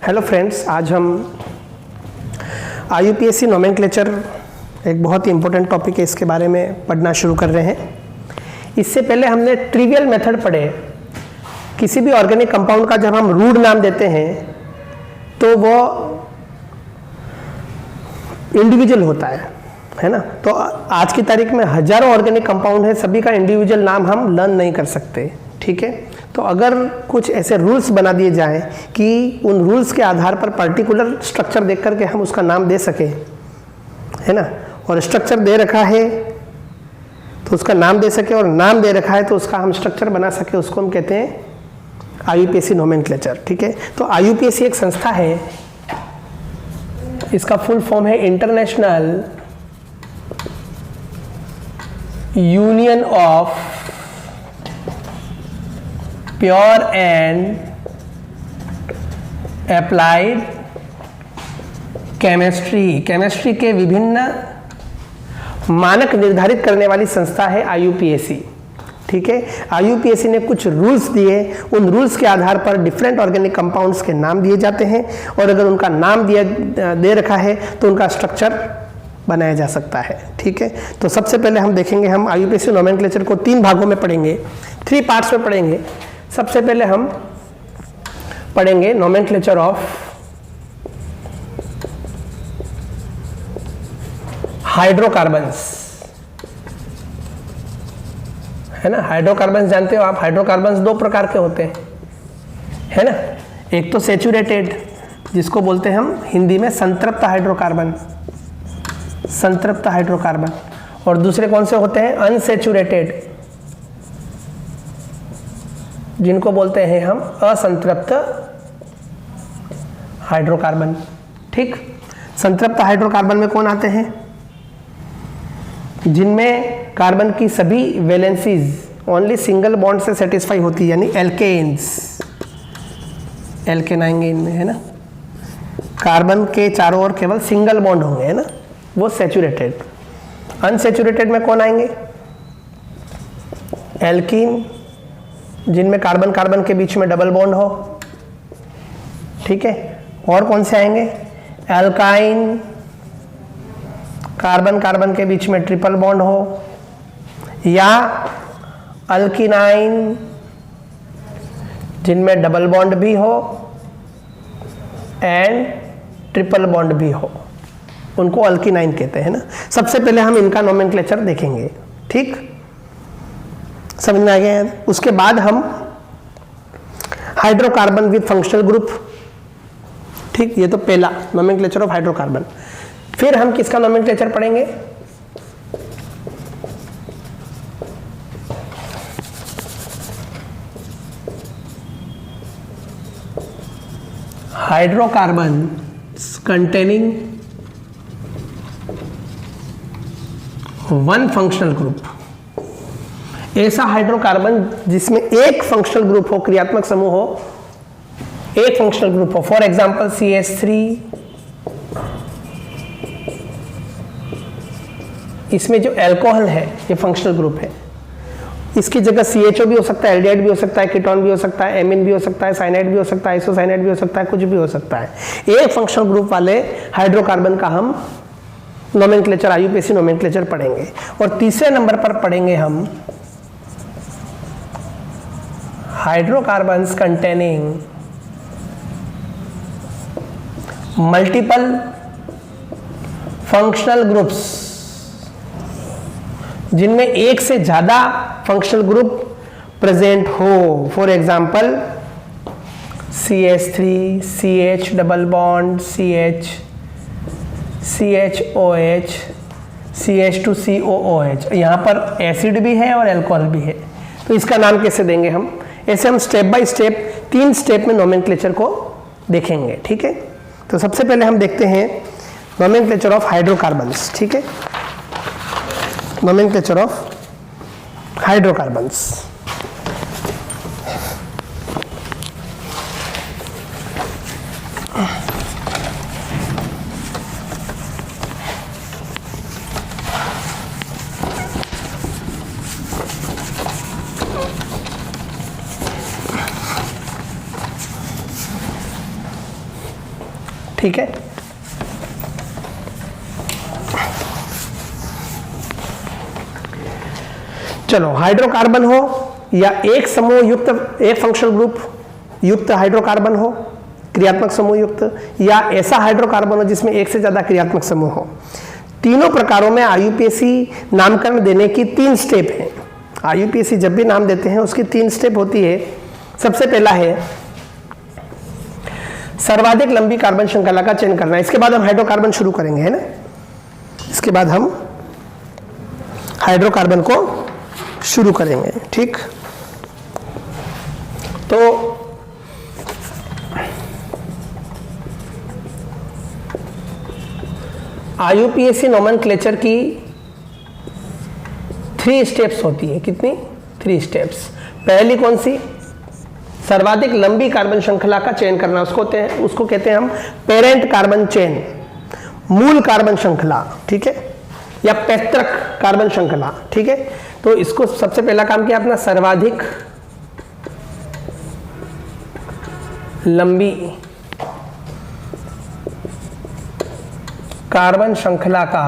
Hello friends, आज हम IUPAC nomenclature एक बहुत ही इम्पोर्टेंट टॉपिक है, इसके बारे में पढ़ना शुरू कर रहे हैं। इससे पहले हमने ट्रिवियल मेथड पढ़े। किसी भी ऑर्गेनिक कंपाउंड का जब हम रूट नाम देते हैं तो वो इंडिविजुअल होता है ना। तो आज की तारीख में हजारों ऑर्गेनिक कंपाउंड है, सभी का इंडिविजुअल नाम हम लर्न नहीं कर सकते, ठीक है। तो अगर कुछ ऐसे रूल्स बना दिए जाएं कि उन रूल्स के आधार पर पर्टिकुलर स्ट्रक्चर देख करके हम उसका नाम दे सकें, है ना, और स्ट्रक्चर दे रखा है तो उसका नाम दे सके, और नाम दे रखा है तो उसका हम स्ट्रक्चर बना सके, उसको हम कहते हैं IUPAC नोमेनक्लेचर, ठीक है। तो IUPAC एक संस्था है, इसका फुल फॉर्म है international union of pure and applied chemistry के विभिन्न मानक निर्धारित करने वाली संस्था है IUPAC, ठीक है। IUPAC ने कुछ रूल्स दिए, उन रूल्स के आधार पर डिफरेंट ऑर्गेनिक कंपाउंड्स के नाम दिए जाते हैं, और अगर उनका नाम दे रखा है तो उनका स्ट्रक्चर बनाया जा सकता है, ठीक है। तो सबसे पहले हम देखेंगे, हम IUPAC नोमेनक्लेचर को 3 भागों में पढ़ेंगे, 3 पार्ट्स में पढ़ेंगे। सबसे पहले हम पढ़ेंगे नोमेनक्लेचर ऑफ हाइड्रोकार्बन्स, है ना। हाइड्रोकार्बन्स जानते हो आप, हाइड्रोकार्बन्स 2 प्रकार के होते हैं, है ना। एक तो सैचुरेटेड, जिसको बोलते हैं हम हिंदी में संतृप्त हाइड्रोकार्बन, संतृप्त हाइड्रोकार्बन, और दूसरे कौन से होते हैं, अनसैचुरेटेड, जिनको बोलते हैं हम असंतृप्त हाइड्रोकार्बन, ठीक। संतृप्त हाइड्रोकार्बन में कौन आते हैं, जिनमें कार्बन की सभी वैलेंसीज ओनली सिंगल बॉन्ड से सेटिस्फाई होती है, यानी एल्केन्स, एल्केन आएंगे इनमें, है ना। कार्बन के चारों ओर केवल सिंगल बॉन्ड होंगे, है ना, वो सैचुरेटेड। अनसैचुरेटेड में कौन आएंगे, एल्कीन, जिनमें कार्बन कार्बन के बीच में डबल बॉन्ड हो, ठीक है। और कौन से आएंगे, एल्काइन, कार्बन कार्बन के बीच में ट्रिपल बॉन्ड हो, या अल्किनाइन, जिनमें डबल बॉन्ड भी हो एंड ट्रिपल बॉन्ड भी हो, उनको अल्किनाइन कहते हैं ना। सबसे पहले हम इनका नोमेनक्लेचर देखेंगे, ठीक, समझ में आ गया है। उसके बाद हम हाइड्रोकार्बन विद फंक्शनल ग्रुप, ठीक, ये तो पहला नोमेनक्लेचर ऑफ हाइड्रोकार्बन। फिर हम किसका नोमेनक्लेचर पढ़ेंगे, हाइड्रोकार्बन कंटेनिंग 1 फंक्शनल ग्रुप। ऐसा हाइड्रोकार्बन जिसमें एक फंक्शनल ग्रुप हो, क्रियात्मक समूह हो, एक फंक्शनल ग्रुप हो। फॉर एग्जांपल CH3, इसमें जो अल्कोहल है ये फंक्शनल ग्रुप है, इसकी जगह CHO भी हो सकता है, एल्डिहाइड भी हो सकता है, कीटोन भी हो सकता है, एमीन भी हो सकता है, साइनाइड भी हो सकता है, आइसोसाइनाइड भी हो सकता है, कुछ भी हो सकता है। एक फंक्शनल ग्रुप वाले हाइड्रोकार्बन का हम नोमेनक्लेचर, IUPAC नोमेनक्लेचर पढ़ेंगे। और तीसरे नंबर पर पढ़ेंगे हम hydrocarbons containing multiple functional groups, जिनमें एक से ज्यादा फंक्शनल ग्रुप प्रेजेंट हो। For example CH3, CH double bond, CH, CHOH, CH2COOH, यहाँ पर एसिड भी है और अल्कोहल भी है। तो इसका नाम कैसे देंगे हम, ऐसे हम स्टेप बाय स्टेप 3 स्टेप में नोमेनक्लेचर को देखेंगे, ठीक है। तो सबसे पहले हम देखते हैं नोमेनक्लेचर ऑफ हाइड्रोकार्बन्स, ठीक है, नोमेनक्लेचर ऑफ हाइड्रोकार्बन्स। ठीक है। चलो, हाइड्रोकार्बन हो या एक समूह युक्त, एक फंक्शनल ग्रुप युक्त हाइड्रोकार्बन हो, क्रियात्मक समूह युक्त, या ऐसा हाइड्रोकार्बन हो जिसमें एक से ज्यादा क्रियात्मक समूह हो, तीनों प्रकारों में आईयूपीएसी नामकरण देने की 3 स्टेप है। आईयूपीएसी जब भी नाम देते हैं उसकी 3 स्टेप होती है। सबसे पहला है सर्वाधिक लंबी कार्बन श्रृंखला का चयन करना। इसके बाद हम हाइड्रोकार्बन शुरू करेंगे, है ना। इसके बाद हम हाइड्रोकार्बन को शुरू करेंगे, ठीक। तो आईयूपीएसी नोमेनक्लेचर की 3 स्टेप्स होती है। कितनी? 3 स्टेप्स। पहली कौन सी? सर्वाधिक लंबी कार्बन श्रृंखला का चयन करना, उसको कहते हैं हम पेरेंट कार्बन चेन, मूल कार्बन श्रृंखला, ठीक है, या पैतृक कार्बन श्रृंखला, ठीक है। तो इसको सबसे पहला काम किया अपना, सर्वाधिक लंबी कार्बन श्रृंखला का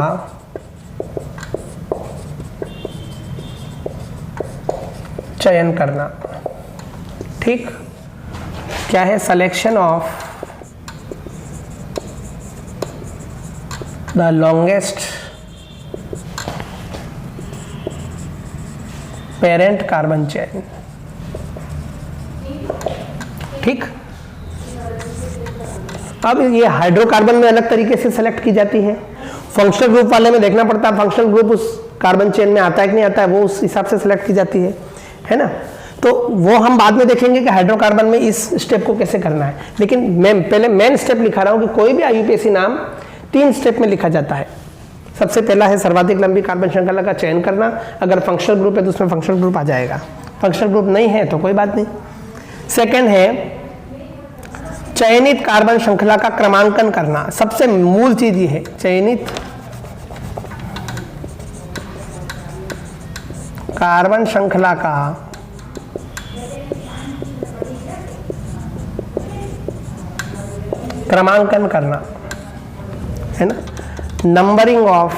चयन करना, ठीक। क्या है? Selection of the longest parent carbon chain, ठीक। अब ये हाइड्रोकार्बन में अलग तरीके से सेलेक्ट की जाती है। फंक्शनल ग्रुप वाले में देखना पड़ता है फंक्शनल ग्रुप उस कार्बन चेन में आता है कि नहीं आता है, वो उस हिसाब से सेलेक्ट की जाती है ना। तो वो हम बाद में देखेंगे कि हाइड्रोकार्बन में इस स्टेप को कैसे करना है। लेकिन मैं पहले मेन स्टेप लिखा रहा हूं कि कोई भी आईयूपीएसी नाम 3 स्टेप में लिखा जाता है। सबसे पहला है सर्वाधिक लंबी कार्बन श्रृंखला का चयन करना। अगर फंक्शनल ग्रुप है तो उसमें फंक्शनल ग्रुप आ जाएगा, फंक्शनल ग्रुप नहीं है तो कोई बात नहीं। सेकंड है चयनित कार्बन श्रृंखला का क्रमांकन करना। सबसे मूल चीज ये है, चयनित कार्बन श्रृंखला का क्रमांकन करना, है ना। Numbering of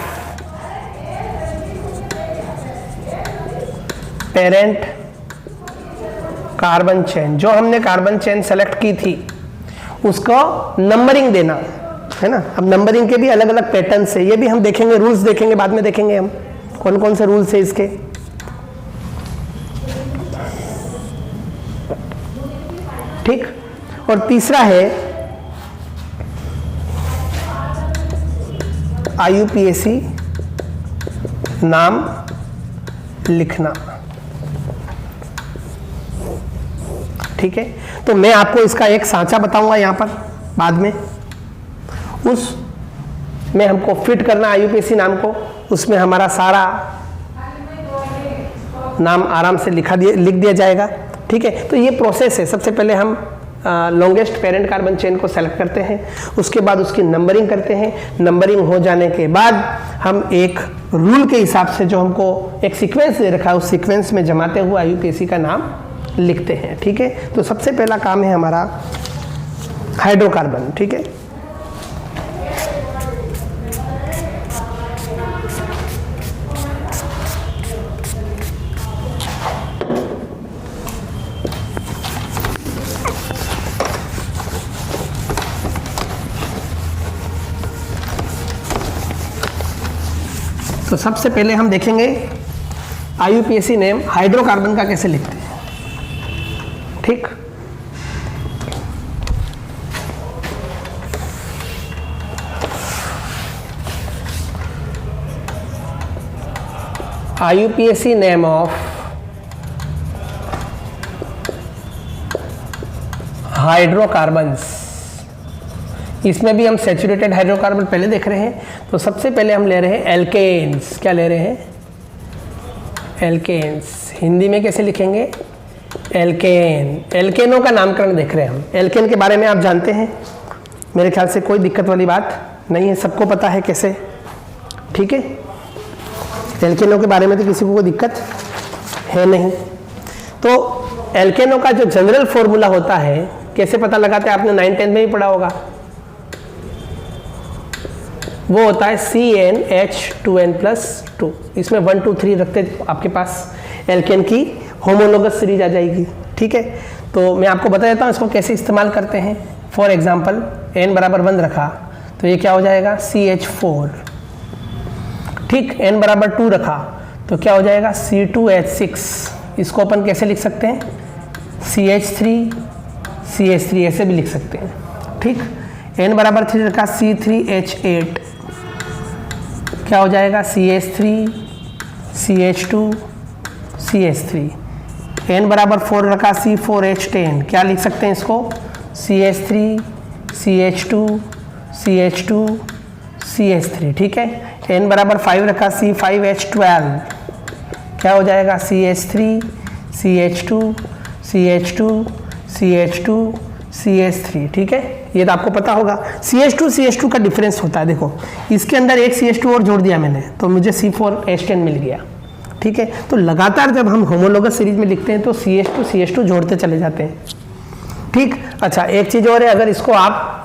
parent carbon chain, जो हमने कार्बन चेन सेलेक्ट की थी उसको नंबरिंग देना, है ना। अब नंबरिंग के भी अलग अलग पैटर्न्स है, ये भी हम देखेंगे, रूल्स देखेंगे, बाद में देखेंगे हम कौन कौन से रूल्स है इसके। ठीक। और तीसरा है आईयूपीएसी नाम लिखना, ठीक है। तो मैं आपको इसका एक सांचा बताऊंगा यहां पर बाद में, उस में हमको फिट करना आईयूपीएसी नाम को, उसमें हमारा सारा नाम आराम से लिख दिया जाएगा, ठीक है। तो ये प्रोसेस है। सबसे पहले हम लॉन्गेस्ट पेरेंट कार्बन चेन को सेलेक्ट करते हैं, उसके बाद उसकी नंबरिंग करते हैं। नंबरिंग हो जाने के बाद हम एक रूल के हिसाब से जो हमको एक सीक्वेंस दे रखा है उस सीक्वेंस में जमाते हुए आईयूपीएसी का नाम लिखते हैं, ठीक है। तो सबसे पहला काम है हमारा हाइड्रोकार्बन, ठीक है। तो सबसे पहले हम देखेंगे आईयूपीएसी नेम हाइड्रोकार्बन का कैसे लिखते हैं, ठीक। आईयूपीएसी नेम ऑफ हाइड्रोकार्बन्स, इसमें भी हम सैचुरेटेड हाइड्रोकार्बन पहले देख रहे हैं। तो सबसे पहले हम ले रहे हैं एल्केन्स। क्या ले रहे हैं? एल्केन्स। हिंदी में कैसे लिखेंगे? एल्केन। एल्केनों का नामकरण देख रहे हैं हम। एल्केन के बारे में आप जानते हैं, मेरे ख्याल से कोई दिक्कत वाली बात नहीं है, सबको पता है कैसे, ठीक है। एल्केनों के बारे में तो किसी को कोई दिक्कत है नहीं। तो एल्केनों का जो जनरल फॉर्मूला होता है कैसे पता लगाते हैं? आपने 9th 10th में ही पढ़ा होगा। वो होता है CnH2n+2। इसमें 1 2 3 रखते आपके पास एल्केन की होमोलोगस सीरीज आ जाएगी। ठीक है, तो मैं आपको बता देता हूँ इसको कैसे इस्तेमाल करते हैं। फॉर एग्जाम्पल n बराबर 1 रखा तो ये क्या हो जाएगा CH4। ठीक, n बराबर 2 रखा तो क्या हो जाएगा C2H6। इसको अपन कैसे लिख सकते हैं CH3 ऐसे भी लिख सकते हैं। ठीक, n बराबर 3 रखा C3H8 क्या हो जाएगा CH3 CH2 CH3। n बराबर 4 रखा C4H10 क्या लिख सकते हैं इसको CH3 CH2 CH2 CH3। ठीक है, n बराबर 5 रखा C5H12 क्या हो जाएगा CH3 CH2 CH2 CH2 CH3। ठीक है, ये तो आपको पता होगा। CH2 का डिफरेंस होता है, देखो इसके अंदर एक CH2 और जोड़ दिया मैंने तो मुझे C4H10 मिल गया। ठीक है, तो लगातार जब हम होमोलोगस सीरीज में लिखते हैं तो CH2 जोड़ते चले जाते हैं। ठीक, अच्छा एक चीज और है, अगर इसको आप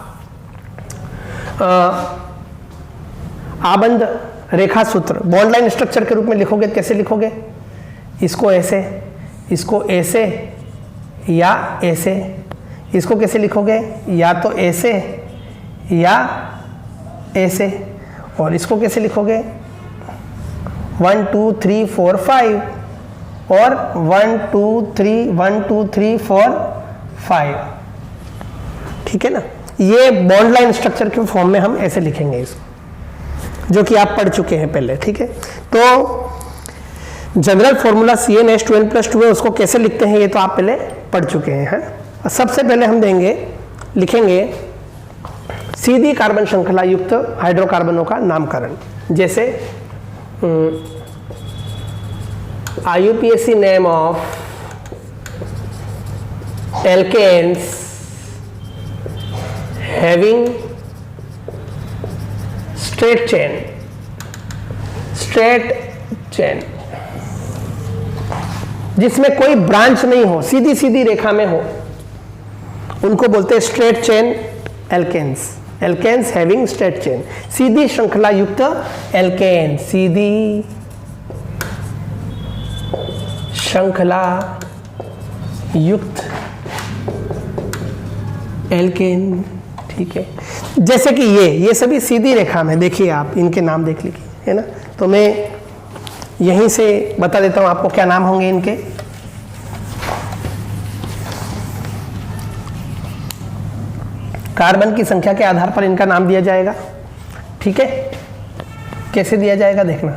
आबंध रेखा सूत्र बॉन्ड लाइन स्ट्रक्चर के रूप में लिखोगे, कैसे लिखोगे इसको ऐसे या ऐसे। इसको कैसे लिखोगे या तो ऐसे या ऐसे, और इसको कैसे लिखोगे 1 2 3 4 5 और 1 2 3 4 5। ठीक है ना, ये बॉन्ड लाइन स्ट्रक्चर के फॉर्म में हम ऐसे लिखेंगे इसको, जो कि आप पढ़ चुके हैं पहले। ठीक है, तो जनरल फॉर्मूला CnH2n+2 है, उसको कैसे लिखते हैं ये तो आप पहले पढ़ चुके हैं। सबसे पहले हम लिखेंगे सीधी कार्बन श्रृंखला युक्त हाइड्रोकार्बनों का नामकरण। जैसे IUPAC name of alkanes having straight chain जिसमें कोई ब्रांच नहीं हो, सीधी रेखा में हो, उनको बोलते हैं straight chain alkanes having straight chain. सीधी श्रृंखला युक्त एल्केन, सीधी श्रृंखला युक्त एल्केन। ठीक है, जैसे कि ये सभी सीधी रेखा में, देखिए आप इनके नाम देख लीजिए, है ना। तो मैं यहीं से बता देता हूं आपको क्या नाम होंगे इनके। कार्बन की संख्या के आधार पर इनका नाम दिया जाएगा। ठीक है, कैसे दिया जाएगा देखना।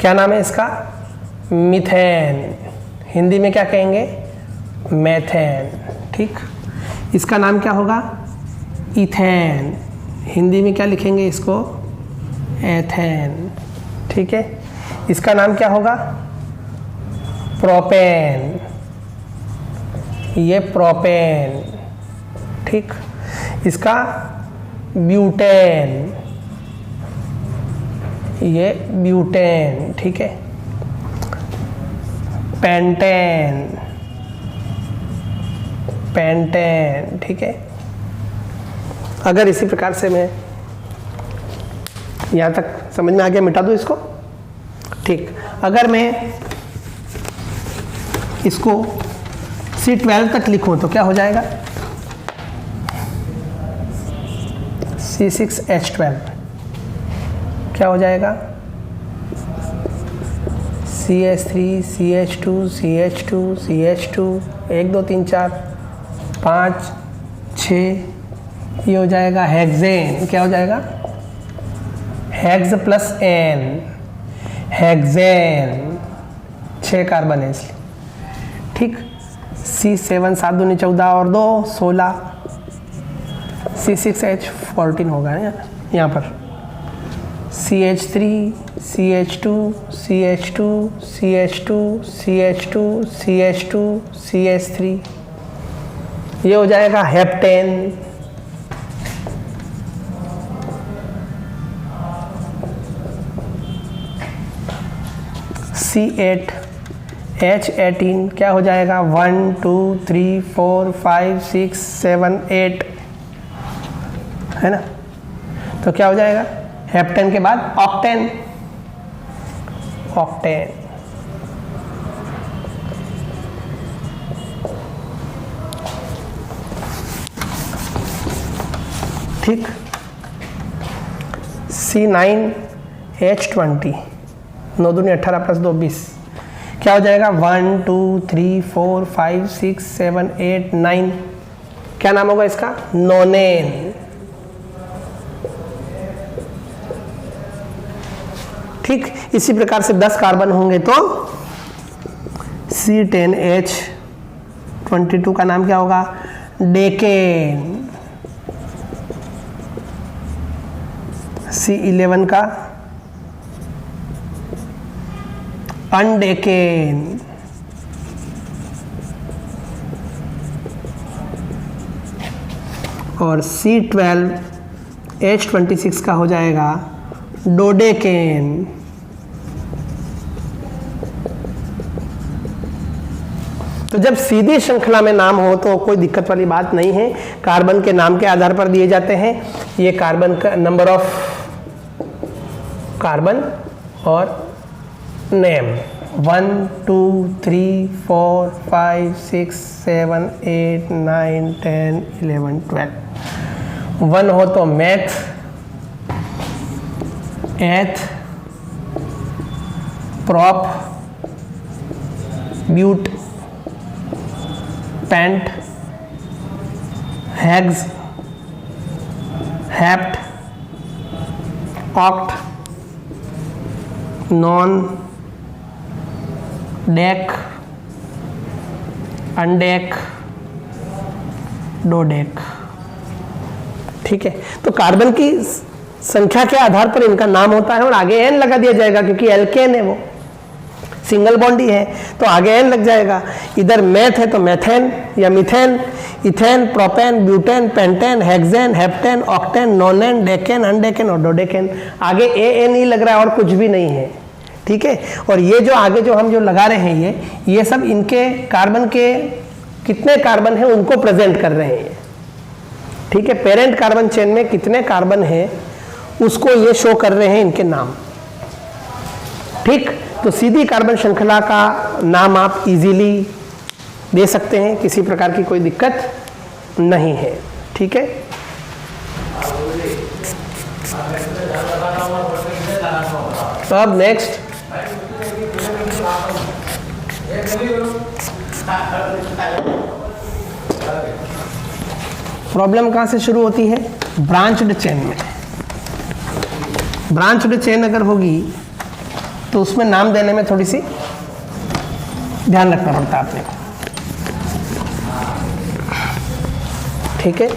क्या नाम है इसका मीथेन, हिंदी में क्या कहेंगे मेथेन। ठीक, इसका नाम क्या होगा इथेन, हिंदी में क्या लिखेंगे इसको एथेन। ठीक है, इसका नाम क्या होगा प्रोपेन, ये प्रोपेन। ठीक, इसका ब्यूटेन, ये ब्यूटेन। ठीक है, पेंटेन। ठीक है, अगर इसी प्रकार से मैं यहाँ तक समझ में आ गया, मिटा दूँ इसको। ठीक, अगर मैं इसको C12 तक लिखूं तो क्या हो जाएगा C6H12 क्या हो जाएगा CH3 CH2 CH2 CH2 1 2 3 4 5 6, ये हो जाएगा हेक्सेन। क्या हो जाएगा hex plus ane, hexane. 6 carbon है इसलिए। ठीक, C7 7 दूनी 14 और 2 16, C6H14 होगा यहाँ पर CH3 CH2 CH2 CH2 CH2 CH2 CH3, ये हो जाएगा हेप्टेन। C8 H18 क्या हो जाएगा 1 2 3 4 5 6 7 8, है ना। तो क्या हो जाएगा हेप्टेन के बाद ऑक्टेन, ऑक्टेन। ठीक। C9H20, 9 दूनी 18 प्लस 2 20, क्या हो जाएगा 1 2 3 4 5 6 7 8 9, क्या नाम होगा इसका, नोनेन। ठीक, इसी प्रकार से 10 कार्बन होंगे तो C10H22 का नाम क्या होगा, डेकेन। C11 का अनडेकेन। और C12H26 का हो जाएगा डोडेकेन। तो जब सीधी श्रृंखला में नाम हो तो कोई दिक्कत वाली बात नहीं है, कार्बन के नाम के आधार पर दिए जाते हैं। ये कार्बन का नंबर ऑफ कार्बन और नेम 1 2 3 4 5 6 7 8 9 10 11 12। 1 हो तो meth, eth, prop, but, pent, hex, hept, oct, non, dec, undec, dodec. ठीक है, तो कार्बन की संख्या के आधार पर इनका नाम होता है और आगे एन लगा दिया जाएगा क्योंकि एल्केन है, वो सिंगल बॉन्ड ही है तो आगे एन लग जाएगा। इधर मैथ है तो मैथेन या methane, ethane, propane, butane, pentane, hexane, heptane, octane, nonane, decane, undecane और डोडेकेन। आगे ए एन ही लग रहा है और कुछ भी नहीं है। ठीक है, और ये जो आगे जो हम जो लगा रहे हैं ये सब इनके कार्बन के कितने कार्बन है उनको प्रेजेंट कर रहे हैं। ठीक है, पेरेंट कार्बन चेन में कितने कार्बन है उसको ये शो कर रहे हैं इनके नाम। ठीक, तो सीधी कार्बन श्रृंखला का नाम आप इजीली दे सकते हैं, किसी प्रकार की कोई दिक्कत नहीं है। ठीक है, तो अब नेक्स्ट प्रॉब्लम कहाँ से शुरू होती है, ब्रांच्ड चेन में। ब्रांच्ड चेन अगर होगी तो उसमें नाम देने में थोड़ी सी ध्यान रखना पड़ता है आपने को। ठीक है,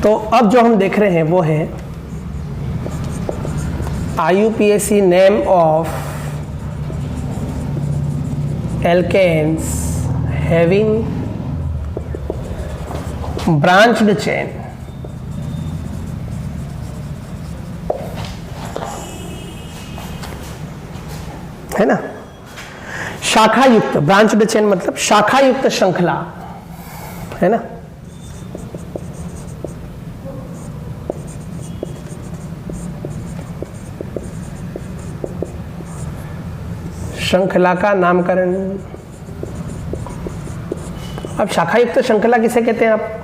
तो अब जो हम देख रहे हैं वो है IUPAC name of alkanes having branched chain। है ना, शाखा युक्त, ब्रांच्ड चेन मतलब शाखा युक्त श्रृंखला, है ना। श्रृंखला का नामकरण, अब शाखा युक्त श्रृंखला किसे कहते हैं आप,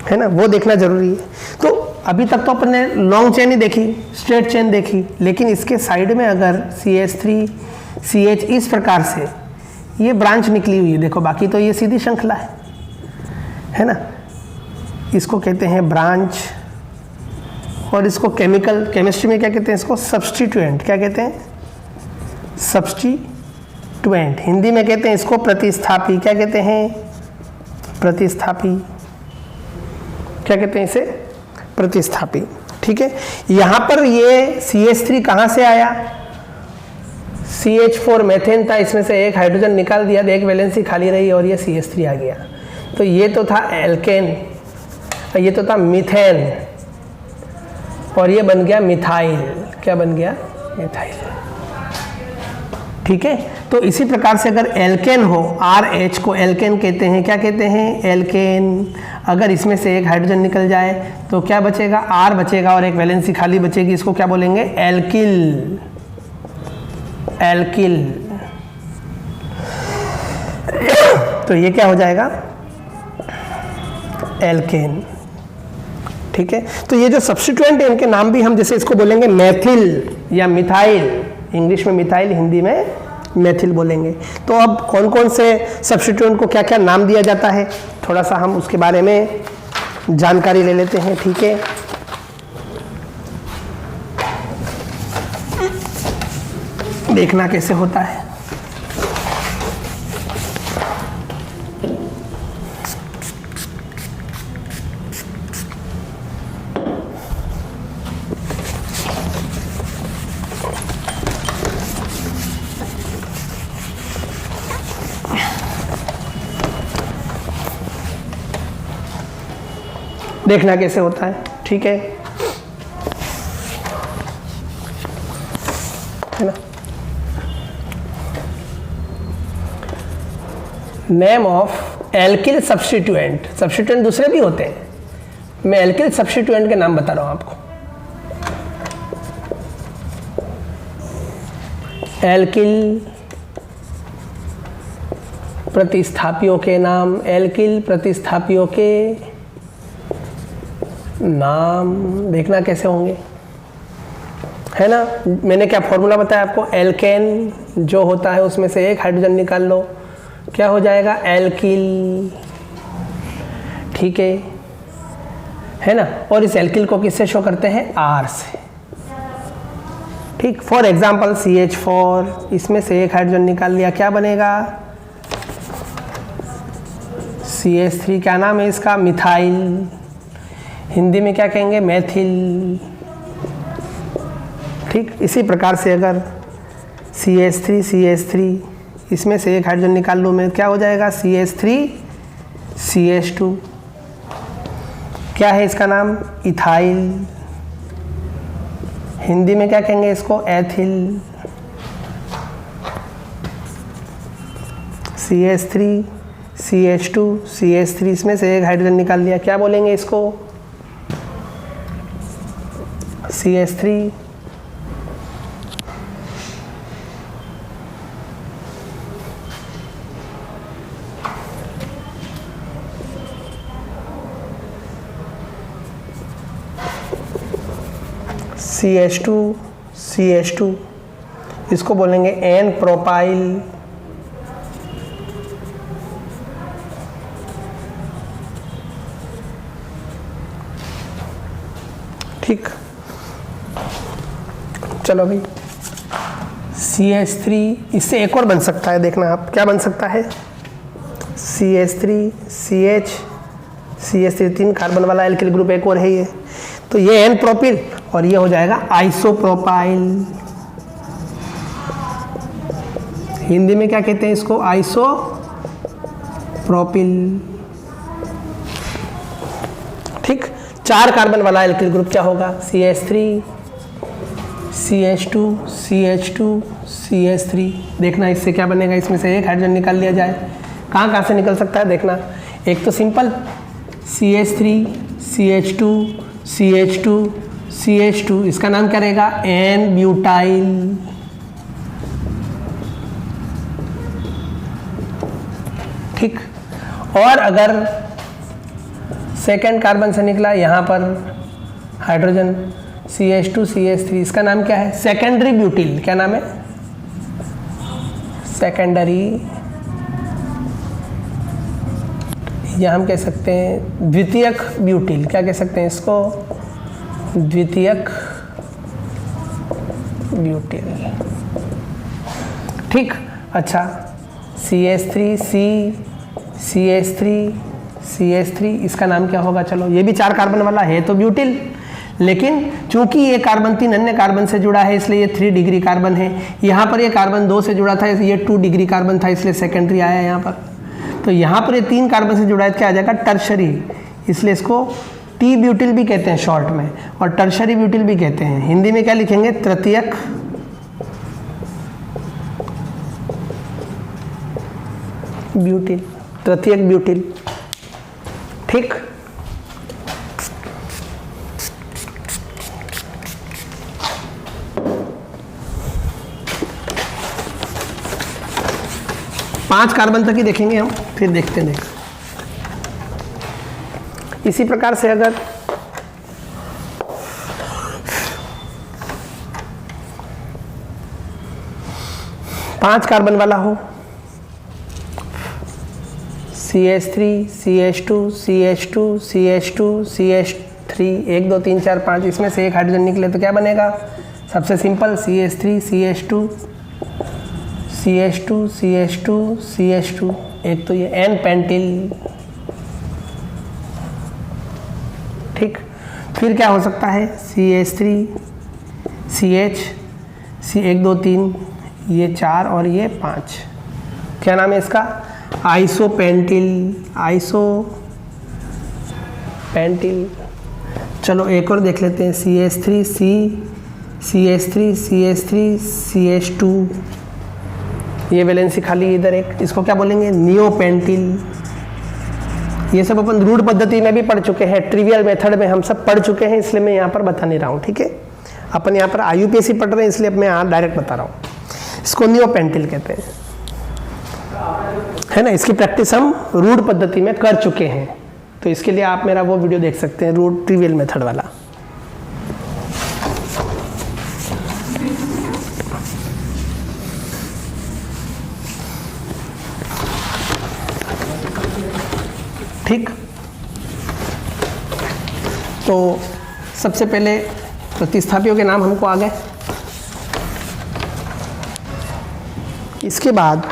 है ना, वो देखना जरूरी है। तो अभी तक तो अपने लॉन्ग चेन ही देखी, स्ट्रेट चेन देखी, लेकिन इसके साइड में अगर CH3 CH इस प्रकार से ये ब्रांच निकली हुई है, देखो बाकी तो ये सीधी श्रृंखला है ना। इसको कहते हैं ब्रांच, और इसको केमिस्ट्री में क्या कहते हैं, इसको सब्स्टिट्यूएंट। क्या कहते हैं, सब्स्टिट्यूएंट। हिंदी में कहते हैं इसको प्रतिस्थापी। क्या कहते हैं, प्रतिस्थापी। क्या कहते हैं इसे, प्रतिस्थापी। ठीक है, यहाँ पर ये CH3 कहाँ से आया, CH4 मेथेन था, इसमें से एक हाइड्रोजन निकाल दिया, एक वैलेंसी खाली रही और ये CH3 आ गया। तो ये तो था एल्केन, ये तो था मीथेन, और ये बन गया मिथाइल। क्या बन गया, मिथाइल। ठीक है। तो इसी प्रकार से अगर एल्केन हो, RH को एल्केन कहते हैं, क्या कहते हैं, एल्केन। अगर इसमें से एक हाइड्रोजन निकल जाए तो क्या बचेगा, R बचेगा और एक वैलेंसी खाली बचेगी, इसको क्या बोलेंगे, एल्किल, एल्किल। तो ये क्या हो जाएगा, एल्केन। ठीक है। तो ये जो सब्स्टिट्यूएंट है इनके नाम भी हम जैसे इसको बोलेंगे मेथिल या मिथाइल, इंग्लिश में मिथाइल, हिंदी में मेथिल बोलेंगे। तो अब कौन कौन से सब्स्टिट्यूएंट को क्या क्या नाम दिया जाता है, थोड़ा सा हम उसके बारे में जानकारी ले लेते हैं। ठीक है। देखना कैसे होता है। देखना कैसे होता है। ठीक है ना। Name of alkyl substituent, substituent दूसरे भी होते हैं, मैं एल्किल सब्स्टिट्यूएंट के नाम बता रहा हूं आपको। एल्किल प्रतिस्थापियों के नाम, एल्किल प्रतिस्थापियों के नाम देखना कैसे होंगे, है ना। मैंने क्या फॉर्मूला बताया आपको, एल्केन जो होता है उसमें से एक हाइड्रोजन निकाल लो, क्या हो जाएगा, एल्किल। ठीक है ना। और इस एल्किल को किससे शो करते हैं, R से। ठीक। फॉर एग्जाम्पल CH4, इसमें से एक हाइड्रोजन निकाल लिया, क्या बनेगा, CH3। क्या नाम है इसका, मिथाइल, हिंदी में क्या कहेंगे, मेथिल। ठीक। इसी प्रकार से अगर CH3 इसमें से एक हाइड्रोजन निकाल लूँ मैं, क्या हो जाएगा, CH3 CH2। क्या है इसका नाम, इथाइल, हिंदी में क्या कहेंगे इसको, एथिल। CH3 CH2 CH3 इसमें से एक हाइड्रोजन निकाल लिया, क्या बोलेंगे इसको, CH3। CH2 इसको बोलेंगे N प्रोपाइल। ठीक। चलो भाई, CH3 इससे एक और बन सकता है, देखना आप क्या बन सकता है, CH3 CH3 3 कार्बन वाला एल्किल ग्रुप एक और है ये, तो ये N प्रोपिल और ये हो जाएगा आइसोप्रोपाइल। हिंदी में क्या कहते हैं इसको, आइसोप्रोपिल। ठीक। 4 कार्बन वाला एल्किल ग्रुप क्या होगा, CH3 CH2 CH3। देखना इससे क्या बनेगा, इसमें से एक हाइड्रोजन निकाल लिया जाए, कहाँ कहाँ से निकल सकता है देखना। एक तो सिंपल CH3 CH2 इसका नाम क्या रहेगा, N ब्यूटाइल। ठीक। और अगर सेकेंड कार्बन से निकला यहाँ पर हाइड्रोजन CH2 CH3, इसका नाम क्या है, सेकेंडरी ब्यूटिल। क्या नाम है, सेकेंडरी, या हम कह सकते हैं द्वितीयक ब्यूटिल। क्या कह सकते हैं इसको, द्वितीयक ब्यूटिल। ठीक। अच्छा, CH3 इसका नाम क्या होगा, चलो ये भी 4 कार्बन वाला है तो ब्यूटिल, लेकिन चूंकि ये कार्बन 3 अन्य कार्बन से जुड़ा है इसलिए ये 3 डिग्री कार्बन है। यहाँ पर ये कार्बन 2 से जुड़ा था, ये 2 डिग्री कार्बन था इसलिए सेकेंडरी आया यहाँ पर। तो यहाँ पर ये 3 कार्बन से जुड़ा है, क्या आ जाएगा, टर्शरी, इसलिए इसको टी ब्यूटिल भी कहते हैं शॉर्ट में, और टर्शरी ब्यूटिल भी कहते हैं। हिंदी में क्या लिखेंगे, तृतीयक ब्यूटिल, तृतीयक ब्यूटिल। ठीक, पांच कार्बन तक ही देखेंगे हम, फिर देखते हैं। इसी प्रकार से अगर पांच कार्बन वाला हो, CH3, CH2, CH2, CH2, CH3, 1 2 3 4 5, इसमें से एक हाइड्रोजन निकले तो क्या बनेगा? सबसे simple CH3 CH2 CH2 CH2 CH2, एक तो ये N पेंटिल। ठीक, फिर क्या हो सकता है? CH3 CH, 1 2 3, ये 4 और ये 5, क्या नाम है इसका? आइसोपेंटिल, आइसोपेंटिल। चलो एक और देख लेते हैं, CH3 CH3 CH3 CH2, ये वैलेंसी खाली इधर एक, इसको क्या बोलेंगे? नियोपेंटिल। ये सब अपन रूढ़ पद्धति में भी पढ़ चुके हैं, ट्रिवियल मेथड में हम सब पढ़ चुके हैं, इसलिए मैं यहाँ पर बता नहीं रहा हूँ। ठीक है, अपन यहाँ पर IUPAC पढ़ रहे हैं, इसलिए मैं यहाँ डायरेक्ट बता रहा हूँ। इसको नियोपेंटिल कहते हैं, है ना। इसकी प्रैक्टिस हम रूढ़ पद्धति में कर चुके हैं, तो इसके लिए आप मेरा वो वीडियो देख सकते हैं, रूढ़ ट्रिवियल मेथड वाला। ठीक, तो सबसे पहले प्रतिस्थापियों के नाम हमको आ गए। इसके बाद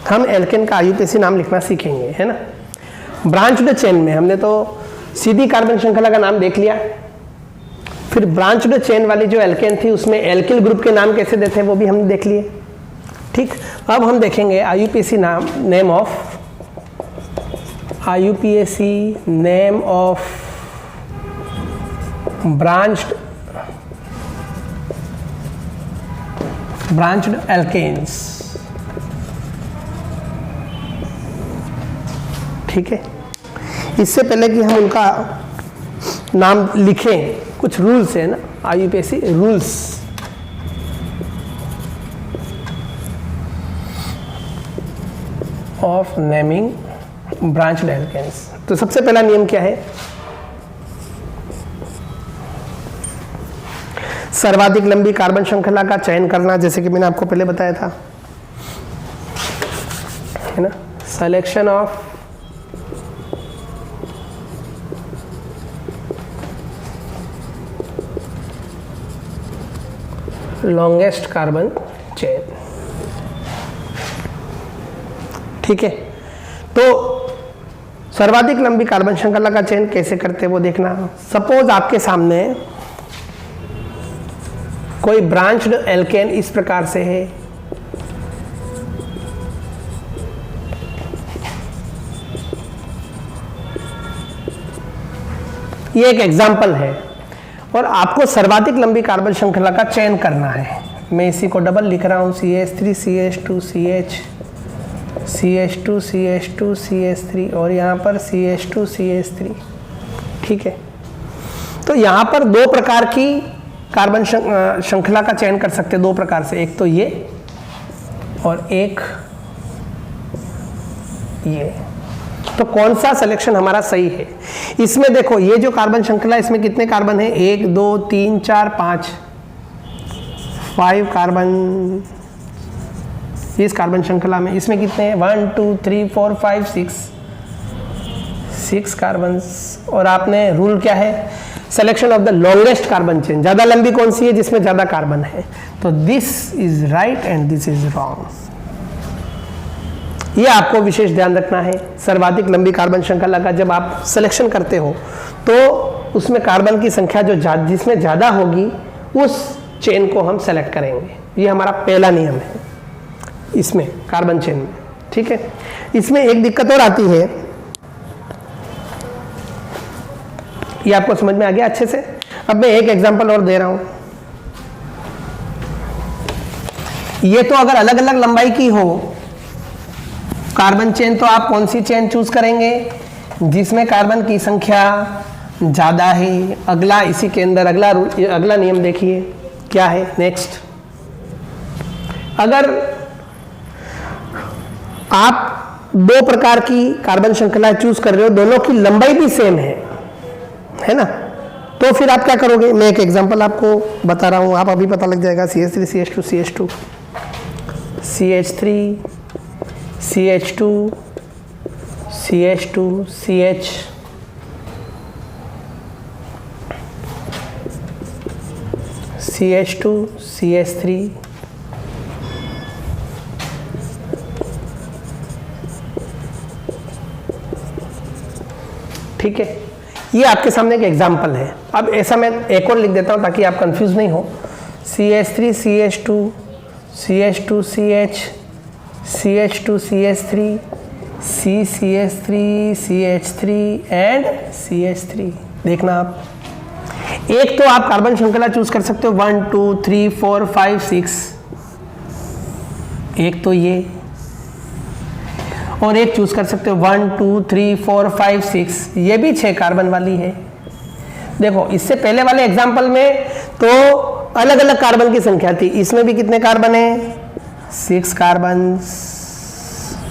हम एल्केन का IUPAC नाम लिखना सीखेंगे, है ना। ब्रांच्ड चेन में हमने तो सीधी कार्बन श्रृंखला का नाम देख लिया, फिर ब्रांच्ड चेन वाली जो एल्केन थी उसमें एल्किल ग्रुप के नाम कैसे देते हैं वो भी हमने देख लिए। ठीक, अब हम देखेंगे IUPAC name of branched alkanes. ठीक है, इससे पहले कि हम उनका नाम लिखें, कुछ रूल्स है ना, IUPAC rules. Of naming branched alkanes. तो सबसे पहला नियम क्या है? सर्वाधिक लंबी कार्बन श्रृंखला का चयन करना, जैसे कि मैंने आपको पहले बताया था, है ना। Selection of longest carbon chain. ठीक है, तो सर्वाधिक लंबी कार्बन श्रृंखला का चयन कैसे करते हैं वो देखना। सपोज आपके सामने कोई ब्रांच्ड एल्केन इस प्रकार से है, ये एक एग्जाम्पल है, और आपको सर्वाधिक लंबी कार्बन श्रृंखला का चयन करना है। मैं इसी को डबल लिख रहा हूं, CH3 CH2 CH, CH2 CH2 CH3, और यहाँ पर CH2 CH3। ठीक है, तो यहाँ पर दो प्रकार की कार्बन श्रृंखला का चयन कर सकते हैं, दो प्रकार से, एक तो ये और एक ये। तो कौन सा सिलेक्शन हमारा सही है? इसमें देखो, ये जो कार्बन श्रृंखला, इसमें कितने कार्बन है? 1 2 3 4 5 कार्बन इस कार्बन श्रृंखला में। इसमें कितने हैं? 1 2 3 4 5 6 कार्बन। और आपने रूल क्या है? Selection of the longest carbon chain. ज्यादा लंबी कौन सी है? जिसमें ज्यादा कार्बन है। तो this is right and this is wrong. ये आपको विशेष ध्यान रखना है। सर्वाधिक लंबी कार्बन श्रृंखला का जब आप सिलेक्शन करते हो तो उसमें कार्बन की संख्या जो जिसमें ज्यादा होगी उस चेन को हम सेलेक्ट करेंगे। ये हमारा पहला नियम है इसमें, कार्बन चेन में। ठीक है, इसमें एक दिक्कत और आती है, ये आपको समझ में आ गया अच्छे से? अब मैं एक एग्जांपल और दे रहा हूं। ये तो अगर अलग अलग लंबाई की हो कार्बन चेन, तो आप कौन सी चेन चूज करेंगे? जिसमें कार्बन की संख्या ज्यादा है। अगला इसी के अंदर अगला नियम देखिए क्या है नेक्स्ट। अगर आप दो प्रकार की कार्बन श्रृंखला चूज कर रहे हो, दोनों की लंबाई भी सेम है ना, तो फिर आप क्या करोगे? मैं एक एग्जांपल आपको बता रहा हूं, आप अभी पता लग जाएगा। CH3 CH2 CH2 CH3 CH2 CH2 CH CH2 CH3 ठीक है, ये आपके सामने एक एग्जाम्पल है। अब ऐसा मैं एक और लिख देता हूं ताकि आप कंफ्यूज नहीं हो। CH3 CH2 CH2 CH CH2 CH3 CH3 CH3 and CH3। देखना आप, एक तो आप कार्बन श्रृंखला चूज कर सकते हो 1 2 3 4 5 6, एक तो ये, और एक चूज कर सकते हो 1 2 3 4 5 6, ये भी 6 कार्बन वाली है। देखो इससे पहले वाले एग्जाम्पल में तो अलग अलग कार्बन की संख्या थी, इसमें भी कितने कार्बन है? 6 कार्बन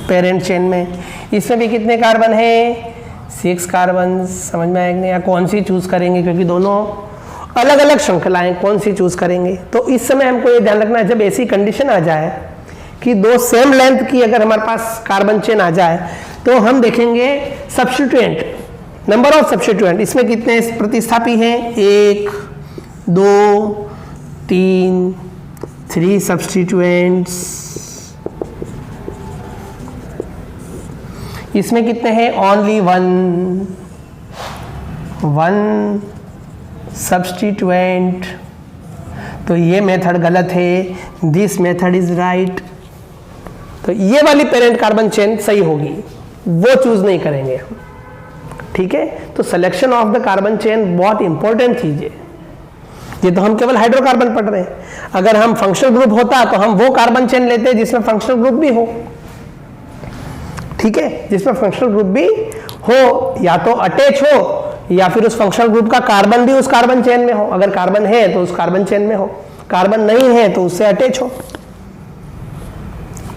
पेरेंट चेन में। इसमें भी कितने कार्बन है? 6 कार्बन। समझ में आएगा? या कौन सी चूज करेंगे, क्योंकि दोनों अलग अलग श्रृंखलाएं, कौन सी चूज करेंगे? तो इस समय हमको ये ध्यान रखना है, जब ऐसी कंडीशन आ जाए कि दो सेम लेंथ की अगर हमारे पास कार्बन चेन आ जाए, तो हम देखेंगे सब्स्टिट्यूएंट, नंबर ऑफ सब्स्टिट्यूएंट। इसमें कितने प्रतिस्थापी हैं? 1 2 3 3 सब्स्टिट्यूएंट्स। इसमें कितने हैं? Only 1 substituent. तो ये मेथड गलत है, दिस मेथड इज राइट। तो ये वाली पेरेंट कार्बन चेन सही होगी, वो चूज नहीं करेंगे हम। ठीक है, तो selection of the carbon chain बहुत इंपॉर्टेंट चीज है। ये तो हम केवल हाइड्रोकार्बन पढ़ रहे हैं, अगर हम फंक्शनल ग्रुप होता तो हम वो कार्बन चेन लेते जिसमें फंक्शनल ग्रुप भी हो। ठीक है, जिसमें फंक्शनल ग्रुप भी हो, या तो अटैच हो या फिर उस फंक्शनल ग्रुप का कार्बन भी उस कार्बन चेन में हो। अगर कार्बन है तो उस कार्बन चेन में हो, कार्बन नहीं है तो उससे अटैच हो।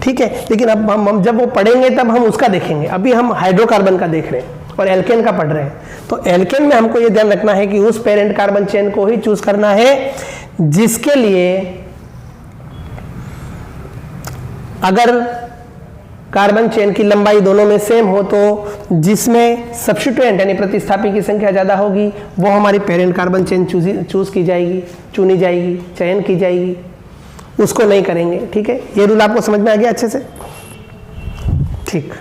ठीक है, लेकिन अब हम जब वो पढ़ेंगे तब हम उसका देखेंगे। अभी हम हाइड्रोकार्बन का देख रहे हैं और एल्केन का पढ़ रहे हैं। तो एल्केन में हमको ये ध्यान रखना है कि उस पेरेंट कार्बन चेन को ही चूज करना है जिसके लिए अगर कार्बन चेन की लंबाई दोनों में सेम हो, तो जिसमें सब्स्टिट्यूएंट यानी प्रतिस्थापी की संख्या ज्यादा होगी वो हमारी पेरेंट कार्बन चेन चूज की जाएगी, चुनी जाएगी, चयन की जाएगी, उसको नहीं करेंगे। ठीक है, ये रूल आपको समझ में आ गया अच्छे से? ठीक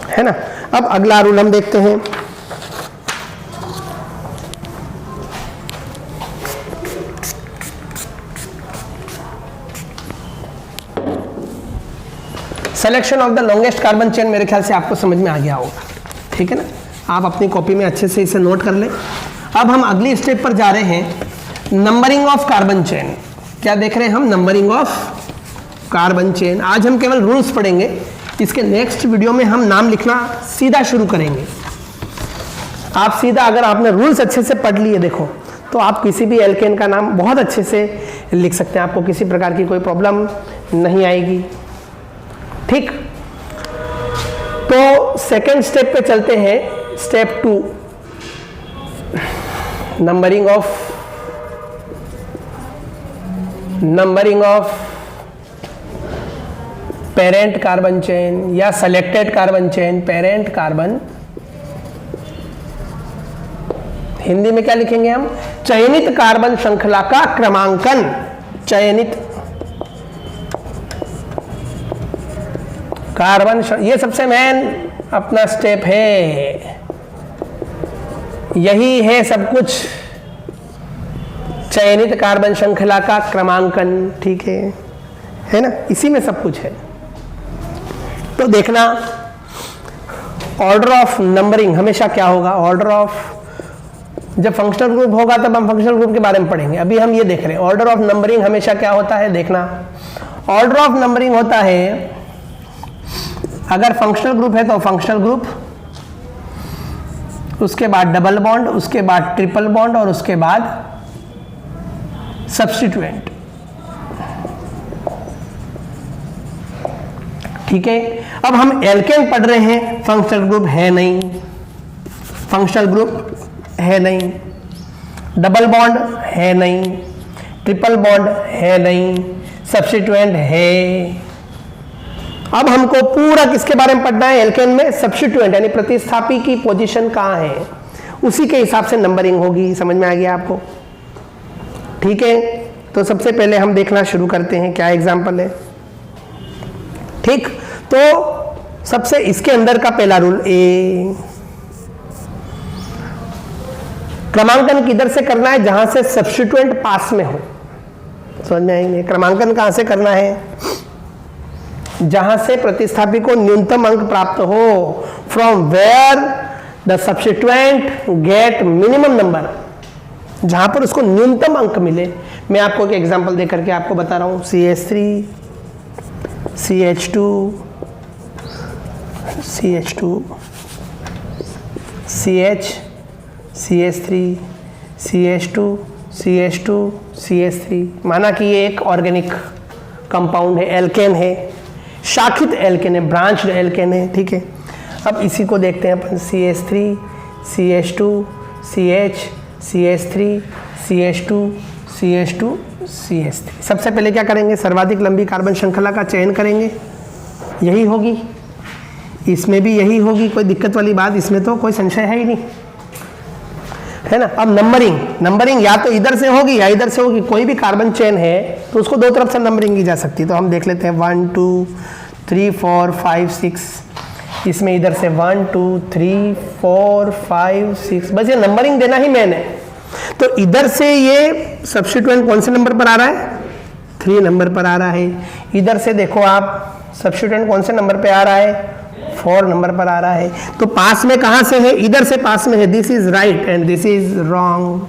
है ना। अब अगला रूल हम देखते हैं। Selection of the longest carbon chain मेरे ख्याल से आपको समझ में आ गया होगा। ठीक है ना, आप अपनी कॉपी में अच्छे से इसे नोट कर लें। अब हम अगली स्टेप पर जा रहे हैं, नंबरिंग ऑफ कार्बन चेन। क्या देख रहे हैं हम? Numbering of carbon chain. आज हम केवल रूल्स पढ़ेंगे, इसके नेक्स्ट वीडियो में हम नाम लिखना सीधा शुरू करेंगे। आप सीधा, अगर आपने रूल्स अच्छे से पढ़ लिए देखो, तो आप किसी भी एल्केन का नाम बहुत अच्छे से लिख सकते हैं, आपको किसी प्रकार की कोई प्रॉब्लम नहीं आएगी। ठीक, तो सेकेंड स्टेप पे चलते हैं, step 2, numbering of parent carbon chain या selected carbon chain. Parent carbon, Hindi में क्या लिखेंगे हम? चयनित कार्बन श्रृंखला का क्रमांकन। चयनित कार्बन, ये सबसे मेन अपना स्टेप है, यही है सब कुछ, चयनित कार्बन श्रृंखला का क्रमांकन। ठीक है ना, इसी में सब कुछ है। तो देखना, ऑर्डर ऑफ नंबरिंग हमेशा क्या होगा? ऑर्डर ऑफ, जब फंक्शनल ग्रुप होगा तब हम फंक्शनल ग्रुप के बारे में पढ़ेंगे, अभी हम ये देख रहे हैं ऑर्डर ऑफ नंबरिंग हमेशा क्या होता है। देखना, ऑर्डर ऑफ नंबरिंग होता है, अगर फंक्शनल ग्रुप है तो फंक्शनल ग्रुप, उसके बाद डबल बॉन्ड, उसके बाद ट्रिपल बॉन्ड और उसके बाद सब्स्टिट्यूएंट। ठीक है, अब हम एल्केन पढ़ रहे हैं, फंक्शनल ग्रुप है नहीं, फंक्शनल ग्रुप है नहीं, डबल बॉन्ड है नहीं, ट्रिपल बॉन्ड है नहीं, सब्स्टिट्यूएंट है। अब हमको पूरा किसके बारे में पढ़ना है? एल्केन में सब्स्टिट्यूएंट यानी प्रतिस्थापी की पोजीशन कहाँ है, उसी के हिसाब से नंबरिंग होगी। समझ में आ गया आपको? ठीक है, तो सबसे पहले हम देखना शुरू करते हैं क्या एग्जाम्पल है। ठीक, तो सबसे इसके अंदर का पहला रूल, ए क्रमांकन किधर से करना है? जहां से सब्स्टिट्यूएंट पास में हो। समझ में आएंगे? क्रमांकन कहां से करना है? जहां से प्रतिस्थापी को न्यूनतम अंक प्राप्त हो, from where the substituent get minimum number, जहां पर उसको न्यूनतम अंक मिले। मैं आपको एक एग्जांपल देकर के आपको बता रहा हूं, CH3 CH2 CH2 CH CH3 CH2 CH2 CH3, माना कि ये एक ऑर्गेनिक कंपाउंड है, एल्केन है, शाखित एल्केन है, ब्रांच्ड एल्केन है। ठीक है, अब इसी को देखते हैं अपन, CH3 CH2 CH CH3 CH2 CH2 CH3। सबसे पहले क्या करेंगे? सर्वाधिक लंबी कार्बन श्रृंखला का चयन करेंगे, यही होगी, इसमें भी यही होगी, कोई दिक्कत वाली बात इसमें तो कोई संशय है ही नहीं, है ना। अब नंबरिंग या तो इधर से होगी या इधर से होगी, कोई भी कार्बन चेन है तो उसको दो तरफ से नंबरिंग की जा सकती है। तो हम देख लेते हैं 1 2 3 4 5 6, इसमें इधर से 1 2 3 4 5 6, बस ये नंबरिंग देना ही मैंने। तो इधर से ये सब्स्टिट्यूएंट कौन से नंबर पर आ रहा है? 3 नंबर पर आ रहा है। इधर से देखो आप, सब्स्टिट्यूएंट कौन से नंबर पे आ रहा है? 4 नंबर पर आ रहा है। तो पास में कहां से है? इधर से पास में है। This is right and this is wrong.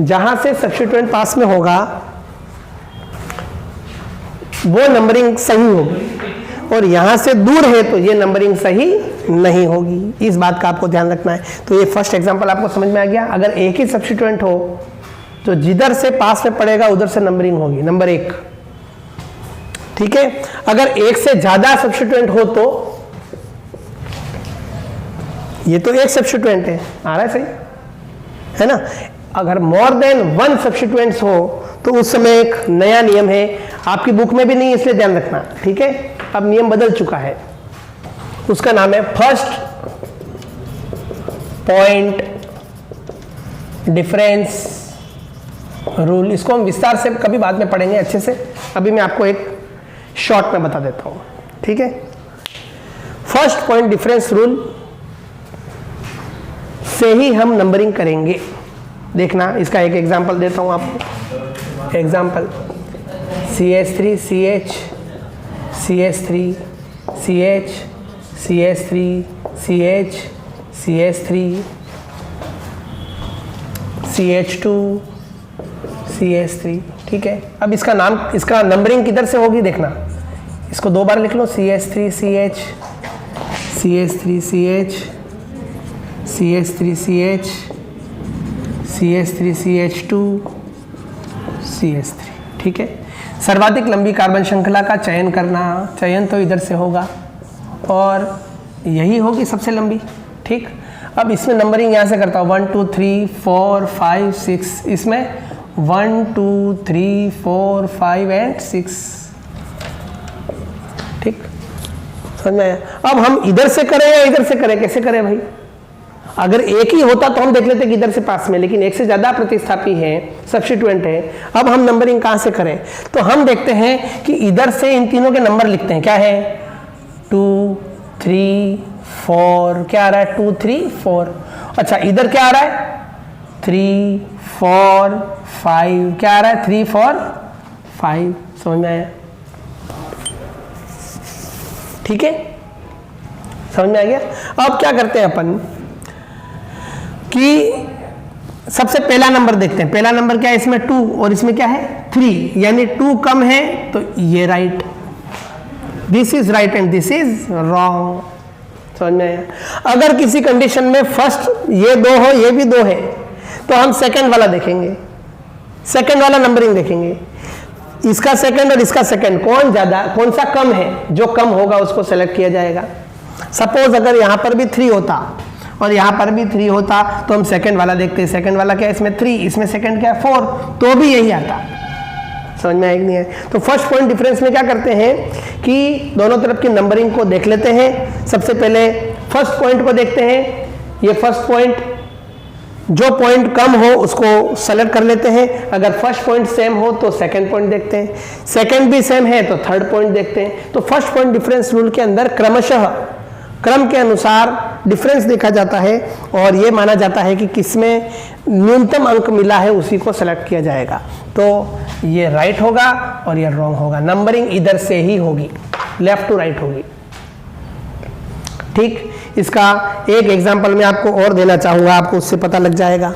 जहां से सब्स्टिट्यूएंट पास में होगा वो नंबरिंग सही होगी, और यहां से दूर है तो ये नंबरिंग सही नहीं होगी। इस बात का आपको ध्यान रखना है। तो ये फर्स्ट एग्जांपल आपको समझ में आ गया। अगर एक ही सब्स्टिट्यूएंट हो तो जिधर से पास में पड़ेगा उधर से नंबरिंग होगी, नंबर 1। ठीक है, अगर एक से ज्यादा सब्स्टिट्यूएंट हो तो, ये तो एक सब्स्टिट्यूएंट है, आ रहा है सही, है ना। अगर मोर देन 1 सब्स्टिट्यूएंट्स हो तो उस समय एक नया नियम है, आपकी बुक में भी नहीं, इसलिए ध्यान रखना। ठीक है, अब नियम बदल चुका है, उसका नाम है फर्स्ट पॉइंट डिफरेंस रूल। इसको हम विस्तार से कभी बाद में पढ़ेंगे अच्छे से, अभी मैं आपको एक शॉर्ट में बता देता हूं। ठीक है, फर्स्ट पॉइंट डिफरेंस रूल से ही हम नंबरिंग करेंगे। देखना, इसका एक एग्जांपल देता हूं आपको। Example CH3 CH CH3 CH CH3 CH CH3 CH2 CH3। ठीक है, अब इसका नाम, इसका नंबरिंग किधर से होगी देखना, इसको 2 बार लिख लो, CH3 CH CH3 CH CH3 CH CH3 CH2 CH3। ठीक है, सर्वाधिक लंबी कार्बन श्रृंखला का चयन करना, चयन तो इधर से होगा और यही होगी सबसे लंबी। ठीक, अब इसमें नंबरिंग यहाँ से करता हूँ, 1 2 3 4 5 6, इसमें 1 2 3 4 5 एंड 6। ठीक, समझ में आया? अब हम इधर से करें या इधर से करें, कैसे करें भाई? अगर एक ही होता तो हम देख लेते कि इधर से पास में, लेकिन एक से ज्यादा प्रतिस्थापी है, सब्स्टिट्यूएंट है। अब हम नंबरिंग कहां से करें? तो हम देखते हैं कि इधर से इन तीनों के नंबर लिखते हैं। क्या है? 2 3 4, क्या आ रहा है? 2 3 4। अच्छा, इधर क्या आ रहा है? 3 4 5, क्या आ रहा है? 3 4 5। समझ में आया? ठीक है, समझ में आ गया। अब क्या करते हैं अपन कि सबसे पहला नंबर देखते हैं, पहला नंबर क्या है इसमें 2 और इसमें क्या है 3, यानी 2 कम है तो ये right, this is right and this is wrong. समझ में आया? अगर किसी कंडीशन में फर्स्ट ये 2 हो ये भी 2 है तो हम सेकंड वाला देखेंगे, सेकंड वाला नंबरिंग देखेंगे, इसका सेकंड और इसका सेकंड कौन ज्यादा, कौन सा कम है, जो कम होगा उसको सेलेक्ट किया जाएगा। सपोज अगर यहां पर भी 3 होता और यहां पर भी 3 होता तो हम सेकंड वाला देखते हैं, सेकंड वाला क्या है इसमें 3, इसमें सेकंड क्या है 4, तो भी यही आता। समझ में आया कि नहीं है? तो फर्स्ट पॉइंट डिफरेंस में क्या करते हैं कि दोनों तरफ की नंबरिंग को देख लेते हैं। सबसे पहले फर्स्ट पॉइंट को देखते हैं, ये फर्स्ट पॉइंट, जो पॉइंट कम हो उसको सेलेक्ट कर लेते हैं, अगर फर्स्ट पॉइंट सेम हो तो सेकंड पॉइंट देखते हैं, सेकंड भी सेम है तो थर्ड पॉइंट देखते हैं। तो फर्स्ट पॉइंट डिफरेंस रूल के अंदर क्रमशः क्रम के अनुसार डिफरेंस देखा जाता है और ये माना जाता है कि किसमें न्यूनतम अंक मिला है उसी को सेलेक्ट किया जाएगा। तो ये राइट होगा और ये रॉन्ग होगा, नंबरिंग इधर से ही होगी, लेफ्ट टू राइट होगी। ठीक, इसका एक एग्जांपल मैं आपको और देना चाहूंगा, आपको उससे पता लग जाएगा।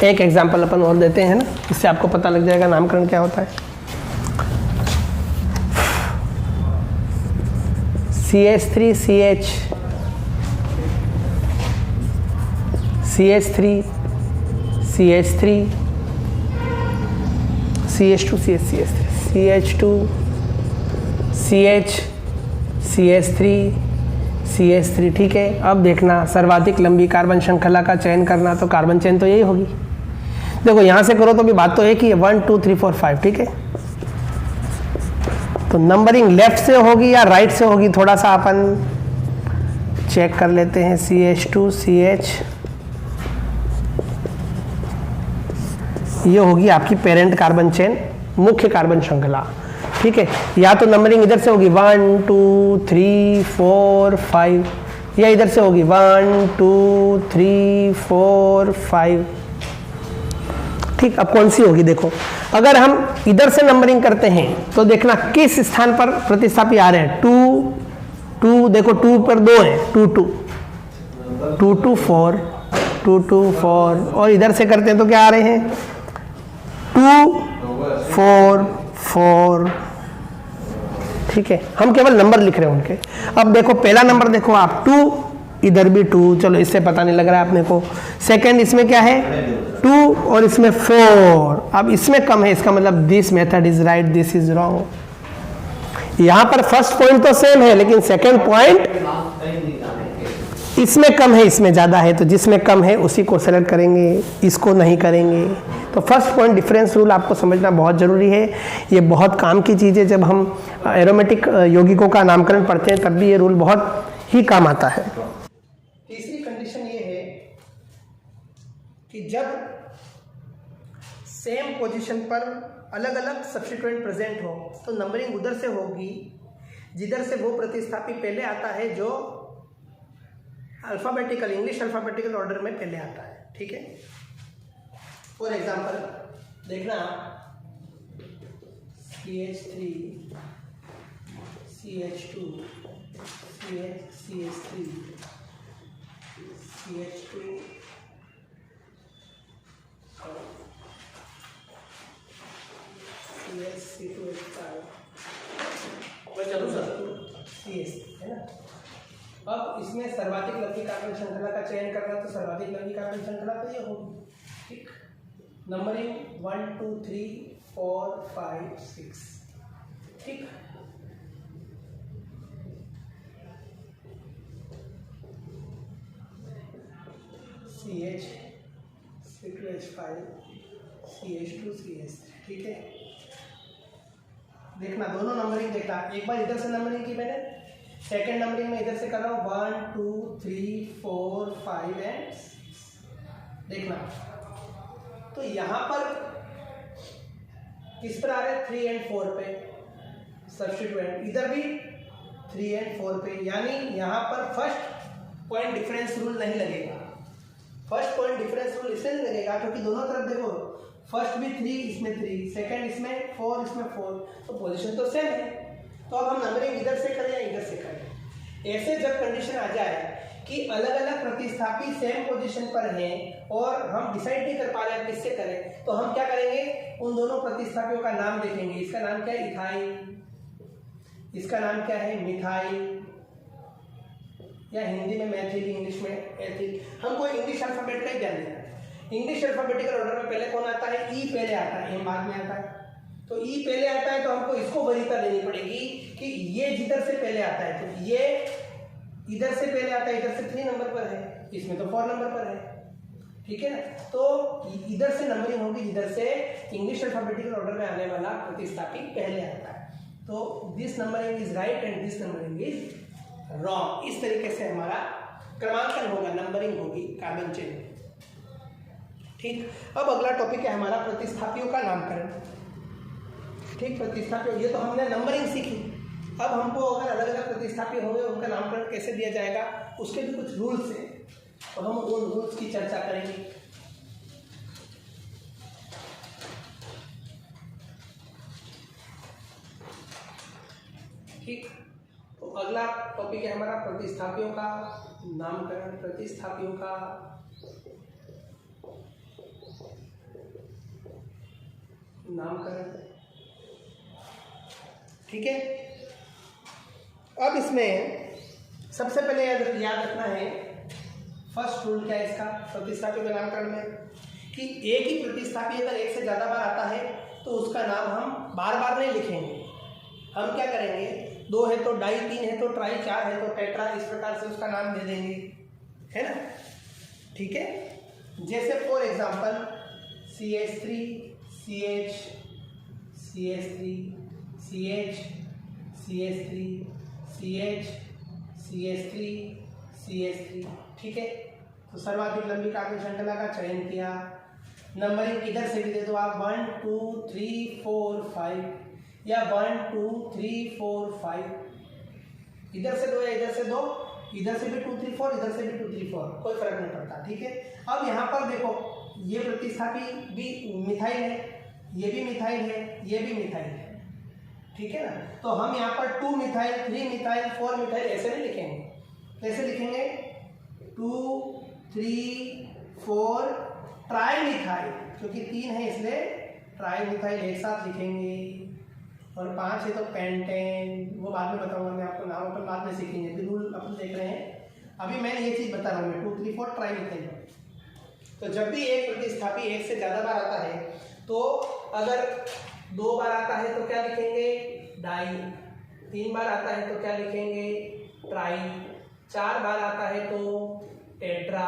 एक एग्जांपल अपन और देते हैं ना, इससे आपको पता लग जाएगा नामकरण क्या होता है। CH3 CH, CH3 CH3, CH2 CH3, CH2 CH, CH3 CH3। ठीक है, अब देखना सर्वाधिक लंबी कार्बन श्रृंखला का चयन करना, तो कार्बन चयन तो यही होगी। देखो यहां से करो तो भी बात तो एक ही है, 1 2 3 4 5। ठीक है, तो नंबरिंग लेफ्ट से होगी या राइट से होगी, थोड़ा सा अपन चेक कर लेते हैं। CH2 CH, ये होगी आपकी पेरेंट कार्बन चेन, मुख्य कार्बन श्रृंखला। ठीक है, या तो नंबरिंग इधर से होगी 1 2 3 4 5, या इधर से होगी 1 2 3 4 5। ठीक, अब कौन सी होगी देखो, अगर हम इधर से नंबरिंग करते हैं तो देखना किस स्थान पर प्रतिस्थापी आ रहे हैं। 2 2, देखो 2 पर 2 है, 2 2 2 2 4 2 2 4, और इधर से करते हैं तो क्या आ रहे हैं 2 4 4। ठीक है, हम केवल नंबर लिख रहे हैं उनके। अब देखो पहला नंबर देखो आप 2, इधर भी 2, चलो इससे पता नहीं लग रहा है अपने को। सेकंड इसमें क्या है 2 और इसमें 4, अब इसमें कम है, इसका मतलब this method is right, this is wrong. यहां पर फर्स्ट पॉइंट तो सेम है लेकिन सेकंड पॉइंट इसमें कम है इसमें ज्यादा है, तो जिसमें कम है उसी को सेलेक्ट करेंगे, इसको नहीं करेंगे। तो फर्स्ट पॉइंट डिफरेंस रूल आपको समझना बहुत जरूरी है, ये बहुत काम की चीज है। जब हम एरोमेटिक यौगिकों का नामकरण पढ़ते हैं तब भी ये रूल बहुत ही काम आता है। तीसरी कंडीशन ये है कि जब सेम पोजीशन पर अलग अलग सब्स्टिट्यूएंट प्रेजेंट हो तो नंबरिंग उधर से होगी जिधर से वो प्रतिस्थापी पहले आता है, जो अल्फाबेटिकल इंग्लिश अल्फाबेटिकल ऑर्डर में पहले आता है। ठीक है, फॉर एग्जांपल देखना CH3 CH2 CH3 CH2 CH2H5, चलो सर CH है ना। अब इसमें सर्वाधिक लंबी कार्बन श्रृंखला का चयन करना, तो सर्वाधिक लंबी कार्बन श्रृंखला तो ये होगी। ठीक, नंबरिंग 1 2 3 4 5 6। ठीक, CH C2H5 CH2 CH3। ठीक है, देखना दोनों नंबरिंग देखना, एक बार इधर से नंबरिंग की मैंने, सेकेंड नंबरिंग में इधर से कर रहा हूँ 1 2 3 4 5 एंड 6। देखना तो यहां पर किस पर आ रहे हैं 3 एंड 4 पे सब्स्टिट्यूएंट, इधर भी 3 एंड 4 पे, यानी यहां पर फर्स्ट पॉइंट डिफरेंस रूल नहीं लगेगा। फर्स्ट पॉइंट डिफरेंस रूल इसलिए नहीं लगेगा क्योंकि दोनों तरफ देखो, फर्स्ट भी 3, इसमें 3, सेकंड इसमें 4, इसमें 4, तो पोजीशन तो सेम है। तो अब हम नंबरिंग इधर से करें या इधर से करें। ऐसे जब कंडीशन आ जाए कि अलग अलग प्रतिस्थापी सेम पोजीशन पर हैं और हम डिसाइड नहीं कर पा रहे हैं किससे करें, तो हम क्या करेंगे, उन दोनों प्रतिस्थापियों का नाम देखेंगे। इसका नाम क्या है, इथाइल, इसका नाम क्या है, मिथाइल, या हिंदी में मैथिल, इंग्लिश में एथिल। हमको इंग्लिश अल्फाबेट का ही ध्यान देना है। इंग्लिश अल्फाबेटिकल ऑर्डर में पहले कौन आता है, ई पहले आता है, एम बाद में आता है। तो ई पहले आता है तो हमको इसको वरीयता देनी पड़ेगी कि ये जिधर से पहले आता है, तो ये इधर से पहले आता है, इधर से 3 नंबर पर है, इसमें तो 4 नंबर पर है, ठीक है ना। तो इधर से नंबरिंग होगी जिधर से इंग्लिश अल्फाबेटिकल ऑर्डर में आने वाला प्रतिस्थापी पहले आता है। तो this numbering is right and this numbering is wrong. इस तरीके से हमारा क्रमांकन होगा, नंबरिंग होगी कार्बन चेन में, ठीक। अब अगला टॉपिक है हमारा प्रतिस्थापियों का नामकरण, ठीक। प्रतिस्थापियों, ये तो हमने नंबरिंग सीखी। अब हमको अगर अलग अलग प्रतिस्थापी होंगे उनका नामकरण कैसे दिया जाएगा, उसके भी कुछ रूल्स हैं, तो हम उन रूल्स की चर्चा करेंगे। ठीक, तो अगला टॉपिक है हमारा प्रतिस्थापियों का नामकरण। प्रतिस्थापियों का नामकरण, ठीक है। अब इसमें सबसे पहले याद रखना है, फर्स्ट रूल क्या है इसका प्रतिस्थापियों के नामकरण में, कि एक ही प्रतिस्थापी अगर एक से ज़्यादा बार आता है तो उसका नाम हम बार बार नहीं लिखेंगे। हम क्या करेंगे, 2 है तो डाई, 3 है तो ट्राई, 4 है तो टेट्रा, इस प्रकार से उसका नाम दे देंगे, है ना, ठीक है। जैसे for example CH3, CH, CH3, CH, CH3, CH, CH3, CH3, ठीक है। तो सर्वाधिक लंबी कार्बन श्रृंखला का चयन किया। नंबरिंग इधर से भी दे दो आप, 1 2 3 4 5, या 1 2 3 4 5, इधर से 2 या इधर से 2, इधर से भी 2 3 4, इधर से भी 2 3 4, कोई फर्क नहीं पड़ता, ठीक है। अब यहाँ पर देखो, ये प्रतिस्थापी भी मिथाइल है, ये भी मिथाइल है, ये भी मिथाइल है, ठीक है ना। तो हम यहाँ पर 2 मिथाइल, 3 मिथाइल, 4 मिथाइल ऐसे नहीं लिखेंगे। कैसे लिखेंगे, 2 3 4 ट्राई मिथाइल, क्योंकि 3 है इसलिए ट्राई मिथाइल एक साथ लिखेंगे, और 5 है तो पेंटेन, वो बाद में बताऊंगा मैं आपको, नाम अपन बाद में सीखेंगे, अभी रूल अपन देख रहे हैं। अभी मैं ये चीज़ बता रहा हूँ मैं, 2 3 4 ट्राई मिथाइल। तो जब भी एक प्रतिस्थापी एक से ज़्यादा बार आता है, तो अगर 2 बार आता है तो क्या लिखेंगे, डाई, 3 बार आता है तो क्या लिखेंगे, ट्राई, 4 बार आता है तो टेट्रा,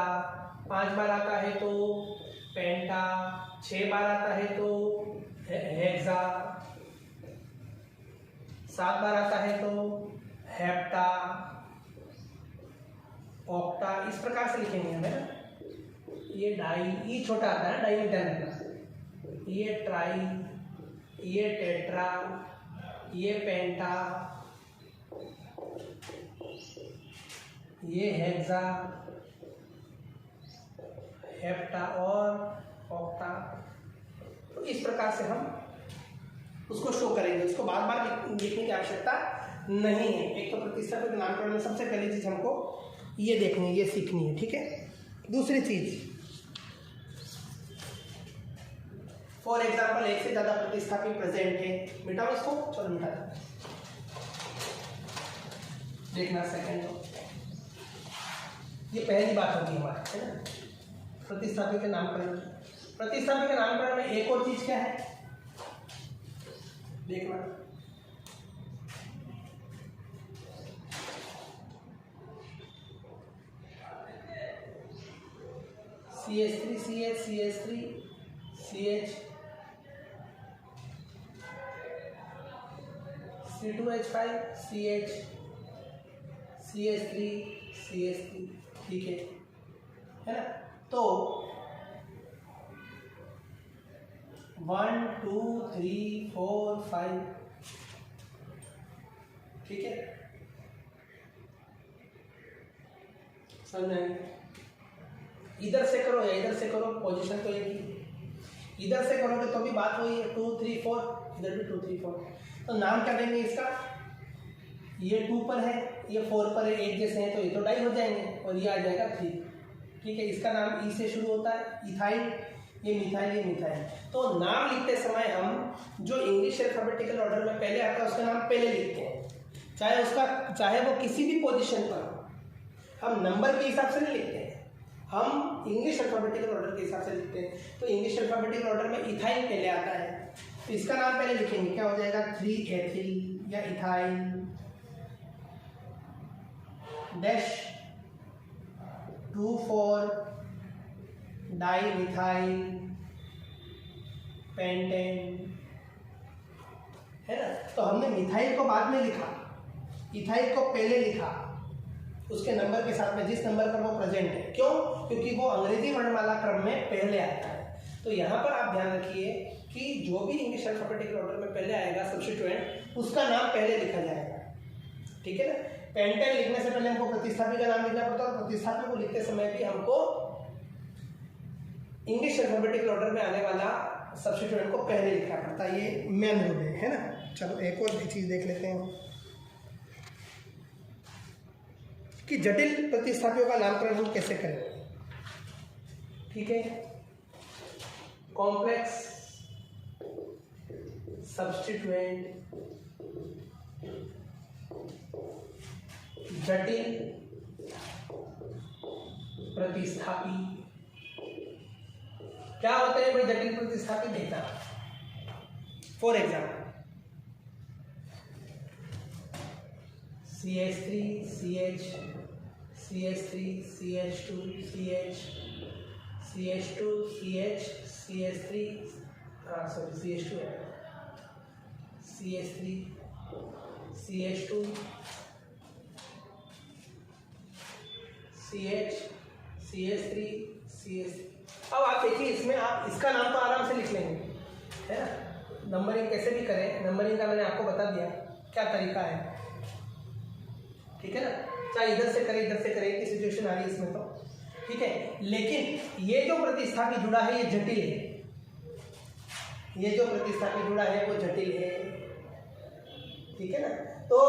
5 बार आता है तो पेंटा, 6 बार आता है तो हेक्सा, 7 बार आता है तो हेप्टा, ऑक्टा, इस प्रकार से लिखेंगे हमें ना। ये डाई, ई छोटा आता है ना, डाई में ध्यान रखना, ये ट्राई, ये टेट्रा, ये पेंटा, ये हेक्सा, हेप्टा और ऑक्टा। तो इस प्रकार से हम उसको शो करेंगे, उसको बार बार लिखने की आवश्यकता नहीं है। एक तो प्रतिस्थापी के नामकरण में सबसे पहली चीज़ हमको ये देखनी है, ये सीखनी है, ठीक है। दूसरी चीज़, फॉर एग्जाम्पल एक से ज़्यादा प्रतिस्थापी प्रेजेंट है, मिटाओ इसको, चलो मिटा दो, देखना सेकेंड, ये पहली बात होगी हमारी, है ना, प्रतिस्थापी के नामकरण। प्रतिस्थापी के नामकरण में एक और चीज क्या है, देखना, CH3 CH, CH3 CH, C2H5 CH, CH3 CH3, ठीक है ना। तो 1 2 3 4 5, ठीक है, समझ में। इधर से करो या इधर से करो, पोजीशन तो एक ही। इधर से करोगे तो भी बात वही है, 2 3 4, इधर भी 2 3 4। तो नाम क्या देंगे इसका, ये 2 पर है, ये 4 पर है, एक जैसे हैं तो ये तो डाई हो जाएंगे और ये आ जाएगा 3। ठीक है, इसका नाम ई से शुरू होता है, इथाइल, ये मिथाइल, ये मिथाइल। तो नाम लिखते समय हम जो इंग्लिश अल्फाबेटिकल ऑर्डर में पहले आता है उसका नाम पहले लिखते हैं, चाहे वो किसी भी पोजीशन पर हो। हम नंबर के हिसाब से नहीं लिखते हैं, हम इंग्लिश अल्फाबेटिकल ऑर्डर के हिसाब से लिखते हैं। तो इंग्लिश अल्फाबेटिकल ऑर्डर में इथाइल पहले आता है, तो इसका नाम पहले लिखेंगे, क्या हो जाएगा, 3 एथिल या ethyl dash 2 4 di methyl pentane, है ना। तो हमने मिथाइल को बाद में लिखा, इथाइल को पहले लिखा, उसके नंबर के साथ में जिस नंबर पर वो प्रेजेंट है। क्यों? क्योंकि वो अंग्रेजी वर्णमाला क्रम में पहले आता है। तो यहाँ पर आप ध्यान रखिए कि जो भी इंग्लिश अल्फाबेटिकल ऑर्डर में पहले आएगा सब्स्टिट्यूएंट, उसका नाम पहले लिखा जाएगा। ठीक है ना। पेंटेन लिखने से पहले हमको प्रतिस्थापी का नाम लिखना पड़ता है, और प्रतिस्थापी को लिखते समय भी हमको इंग्लिश अल्फाबेटिकल ऑर्डर में आने वाला सब्स्टिट्यूएंट को पहले लिखना पड़ता है। ये मेन रूल है ना। चलो एक और चीज देख लेते हैं कि जटिल प्रतिस्थापियों का नामकरण हम कैसे करें। ठीक है, कॉम्प्लेक्स सब्स्टिट्यूएंट, जटिल प्रतिस्थापी। क्या होते हैं भाई जटिल प्रतिस्थापी, देखना। For example CH3 CH, CH3 CH2 CH, CH2 CH, CH3 CH2 है, CH3 CH2 CH, CH3 CH। अब आप देखिए इसमें आप इसका नाम तो आराम से लिख लेंगे, है ना। नंबरिंग कैसे भी करें, नंबरिंग का मैंने आपको बता दिया क्या तरीका है। ठीक है ना, चाहे इधर से करें इधर से करें, की सिचुएशन आ रही है इसमें तो। ठीक है, लेकिन ये जो प्रतिस्थापी जुड़ा है ये जटिल है, ये जो प्रतिस्थापी जुड़ा है वो जटिल है। ठीक है ना। तो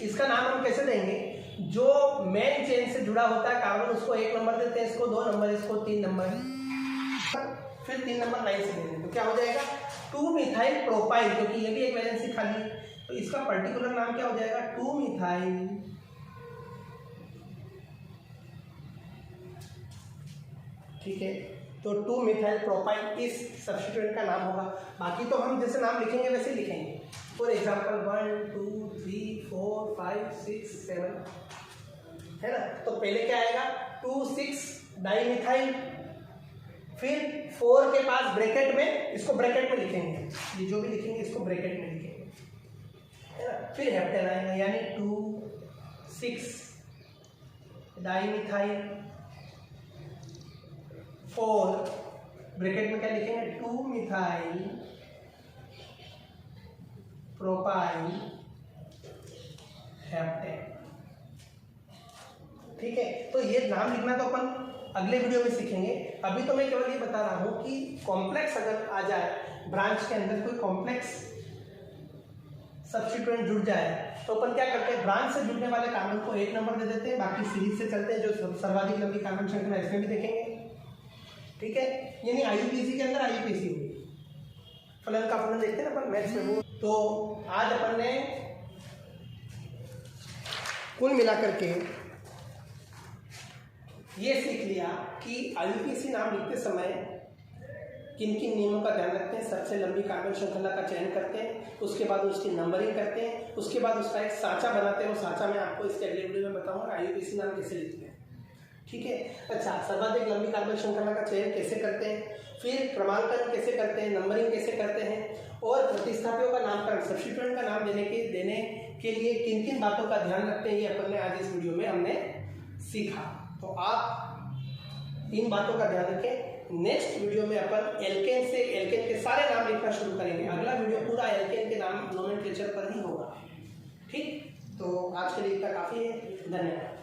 इसका नाम हम कैसे देंगे, जो मेन चेन से जुड़ा होता है कार्बन उसको 1 नंबर देते हैं, इसको 2 नंबर, इसको 3 नंबर, फिर 3 नंबर लाइन से देंगे। तो क्या हो जाएगा, 2 मिथाइल प्रोपाइल, क्योंकि ये भी एक वैलेंसी खाली है, तो इसका पर्टिकुलर नाम क्या हो जाएगा, 2 मिथाइल ठीक है। तो 2 मिथाइल प्रोपाइल इस सब्स्टिट्यूएंट का नाम होगा। बाकी तो हम जैसे नाम लिखेंगे वैसे लिखेंगे। फॉर एग्जाम्पल 1 2 3 4 5 6 7, है ना। तो पहले क्या आएगा, 2 6 डाई मिथाइल, फिर 4 के पास ब्रैकेट में, इसको ब्रैकेट में लिखेंगे, ये जो भी लिखेंगे इसको ब्रैकेट में लिखेंगे, है ना। फिर हेप्टेन आएगा, यानी 2 6 डाई मिथाइल 4, ब्रैकेट में क्या लिखेंगे, 2 मिथाइल प्रोपाइल हेप्टेन। ठीक है, तो ये नाम लिखना तो अपन अगले वीडियो में सीखेंगे। अभी तो मैं केवल ये बता रहा हूं कि कॉम्प्लेक्स अगर आ जाए, ब्रांच के अंदर कोई कॉम्प्लेक्स सब्स्टिट्यूएंट जुड़ जाए, तो अपन क्या करते हैं, ब्रांच से जुड़ने वाले कार्बन को 1 नंबर दे देते हैं, बाकी सीरीज से चलते हैं, जो सर्वाधिक लंबी कार्बन श्रृंखला इसमें भी देखेंगे। ठीक है, यानी IUPAC के अंदर IUPAC हुई, फलन का फलन देखते हैं ना अपन मैथ्स में वो। तो आज अपन ने कुल मिलाकर के ये सीख लिया कि IUPAC नाम लिखते समय किन किन नियमों का ध्यान रखते हैं। सबसे लंबी कार्बन श्रृंखला का चयन करते हैं, उसके बाद उसकी नंबरिंग करते हैं, उसके बाद उसका एक साँचा बनाते हैं। वो साँचा मैं आपको इसके अगले वीडियो में बताऊंगा, IUPAC नाम कैसे लिखते हैं। ठीक है, अच्छा, सर्वाधिक लंबी कार्बन श्रृंखला का चयन कैसे करते हैं, फिर क्रमांकन कैसे करते हैं, नंबरिंग कैसे करते हैं, और प्रतिस्थापियों का नामकरण, सब्स्टिट्यूएंट का नाम देने के लिए किन किन बातों का ध्यान रखते हैं, ये अपन ने आज इस वीडियो में हमने सीखा। तो आप इन बातों का ध्यान रखें। नेक्स्ट वीडियो में अपन एल्केन के सारे नाम लिखना शुरू करेंगे। अगला वीडियो पूरा एल्केन के नाम नोमेनक्लेचर पर ही होगा। ठीक, तो आज के लिए इतना काफ़ी है। धन्यवाद।